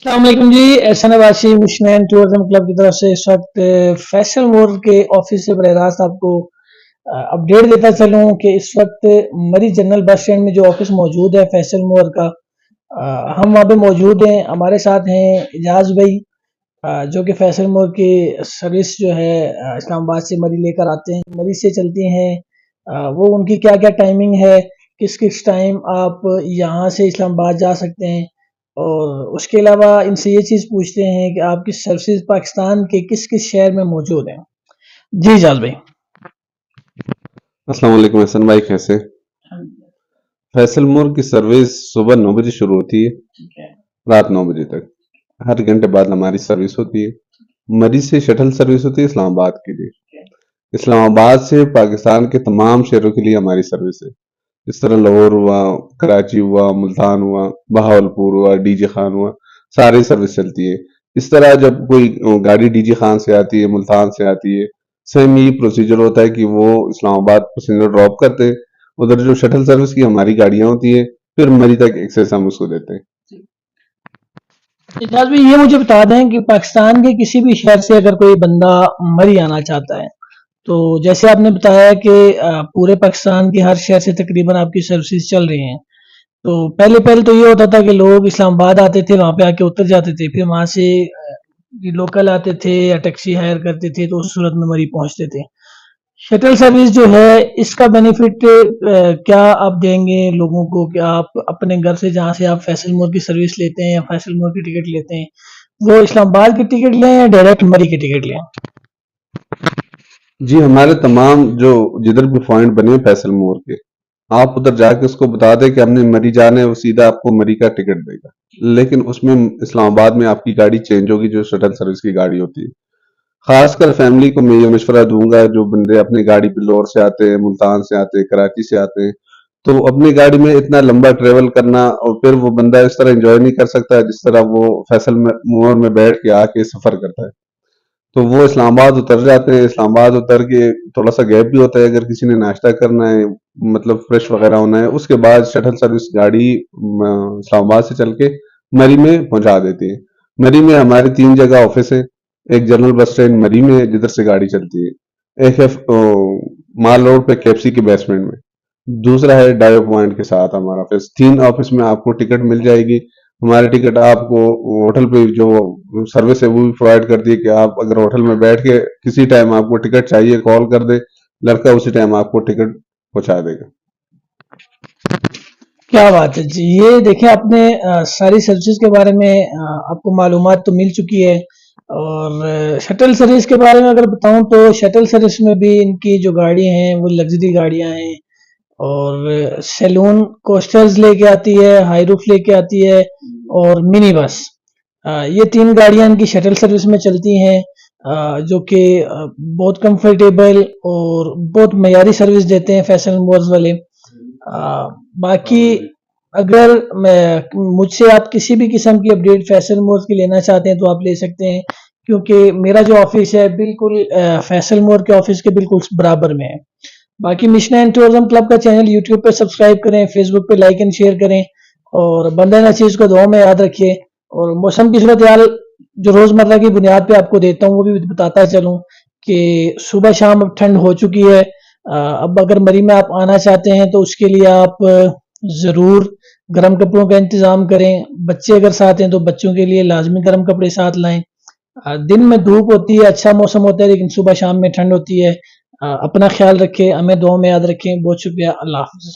अस्सलाम वालेकुम जी। Ehsan Abbasi मिशनैन tourism club की तरफ से इस वक्त फैसल मोर के ऑफिस से बरह रास्त आपको अपडेट देता चलूं कि इस वक्त मरी जनरल बस स्टैंड में जो ऑफिस मौजूद है फैसल मोर का, हम वहाँ पे मौजूद हैं। हमारे साथ हैं इजाज भाई, जो कि फैसल मोर की सर्विस जो है इस्लामाबाद से मरी लेकर आते हैं, मरी से चलती हैं। वो उनकी क्या क्या टाइमिंग है, किस किस टाइम आप यहाँ से इस्लामाबाद जा सकते हैं, और उसके अलावा इनसे ये चीज़ पूछते हैं कि आपकी सर्विसेज पाकिस्तान के किस किस शहर में मौजूद हैं। जी इजाज भाई। अस्सलाम वालेकुम हसन भाई, कैसे? फैसल मोर की सर्विस सुबह 9 बजे शुरू होती है, ठीक है। रात 9 बजे तक। हर घंटे बाद हमारी सर्विस होती है। मरी से शटल सर्विस होती है इस्लामाबाद के लिए। इस्लामाबाद से पाकिस्तान के तमाम शहरों के लिए हमारी सर्विस है। इस तरह लाहौर हुआ, कराची हुआ, मुल्तान हुआ, बहावलपुर हुआ, डीजे खान हुआ, सारी सर्विस चलती है। इस तरह जब कोई गाड़ी डीजे खान से आती है, मुल्तान से आती है, सेम यही प्रोसीजर होता है कि वो इस्लामाबाद पैसेंजर ड्रॉप करते हैं। उधर जो शटल सर्विस की हमारी गाड़ियां होती है, फिर मरी तक एक्सेस हम उसको देते हैं। इजाज भाई, ये मुझे बता दें कि पाकिस्तान के किसी भी शहर से अगर कोई बंदा मरी आना चाहता है, तो जैसे आपने बताया कि पूरे पाकिस्तान के हर शहर से तकरीबन आपकी सर्विसेज चल रही हैं। तो पहले पहले तो ये होता था कि लोग इस्लामाबाद आते थे, वहां पे आके उतर जाते थे, फिर वहां से लोकल आते थे या टैक्सी हायर करते थे, तो उस सूरत में मरी पहुंचते थे। शटल सर्विस जो है, इसका बेनिफिट क्या आप देंगे लोगों को कि आप अपने घर से जहां से आप फैसल मोर की सर्विस लेते हैं या फैसल मोर की टिकट लेते हैं, वो इस्लामाबाद की टिकट लें या डायरेक्ट मरी की टिकट लें? जी, हमारे तमाम जो जिधर भी पॉइंट बने हैं फैसल मोर के, आप उधर जाके उसको बता दें कि हमने मरी जाना है, वो सीधा आपको मरी का टिकट देगा। लेकिन उसमें इस्लामाबाद में आपकी गाड़ी चेंज होगी, जो शटल सर्विस की गाड़ी होती है। खासकर फैमिली को मैं ये मशवरा दूंगा, जो बंदे अपनी गाड़ी पे लाहौर से आते हैं, मुल्तान से आते हैं, कराची से आते हैं, तो अपनी गाड़ी में इतना लंबा ट्रेवल करना और फिर वो बंदा इस तरह एंजॉय नहीं कर सकता जिस तरह वो फैसल मोर में बैठ के आके सफर करता है। तो वो इस्लामाबाद उतर जाते हैं। इस्लामाबाद उतर के थोड़ा सा गैप भी होता है, अगर किसी ने नाश्ता करना है, मतलब फ्रेश वगैरह होना है, उसके बाद शटल सर्विस गाड़ी इस्लामाबाद से चल के मरी में पहुंचा देती है। मरी में हमारे 3 जगह ऑफिस है। एक जनरल बस स्टैंड मरी में है, जिधर से गाड़ी चलती है। एक है माल रोड पे केएफसी के बेसमेंट में। दूसरा है डायो पॉइंट के साथ हमारा ऑफिस। 3 ऑफिस में आपको टिकट मिल जाएगी। हमारी टिकट आपको होटल पे जो सर्विस है वो भी प्रोवाइड करती है कि आप अगर होटल में बैठ के किसी टाइम आपको टिकट चाहिए, कॉल कर दे, लड़का उसी टाइम आपको टिकट पहुंचा देगा। क्या बात है जी। ये देखें, आपने सारी सर्विसेज के बारे में आपको मालूमात तो मिल चुकी है। और शटल सर्विस के बारे में अगर बताऊं तो शटल सर्विस में भी इनकी जो गाड़ी हैं वो लग्जरी गाड़ियां हैं, और सैलून कोस्टर्स लेके आती है, हाई रूफ लेके आती है, और मिनी बस। ये 3 गाड़ियां इनकी शटल सर्विस में चलती हैं, जो कि बहुत कंफर्टेबल और बहुत मयारी सर्विस देते हैं फैशन मोर्स वाले। बाकी अगर मैं मुझसे आप किसी भी किस्म की अपडेट फैसल मोर की लेना चाहते हैं तो आप ले सकते हैं, क्योंकि मेरा जो ऑफिस है बिल्कुल फैसल मोर के ऑफिस के बिल्कुल बराबर में है। बाकी मिशन एंड टूरिज्म क्लब का चैनल यूट्यूब पे सब्सक्राइब करें, फेसबुक पे लाइक एंड शेयर करें, और बंदे ना चीज को दुआ में याद रखिए। और मौसम की सूरत हाल जो रोजमर्रा की बुनियाद पे आपको देता हूँ वो भी बताता चलूं कि सुबह शाम अब ठंड हो चुकी है। अब अगर मरी में आप आना चाहते हैं तो उसके लिए आप जरूर गर्म कपड़ों का इंतजाम करें। बच्चे अगर साथ हैं तो बच्चों के लिए लाजमी गर्म कपड़े साथ लाएं। दिन में धूप होती है, अच्छा मौसम होता है, लेकिन सुबह शाम में ठंड होती है। अपना ख्याल रखें, हमें दुआ में याद रखें। बहुत शुक्रिया। अल्लाह हाफ़िज़।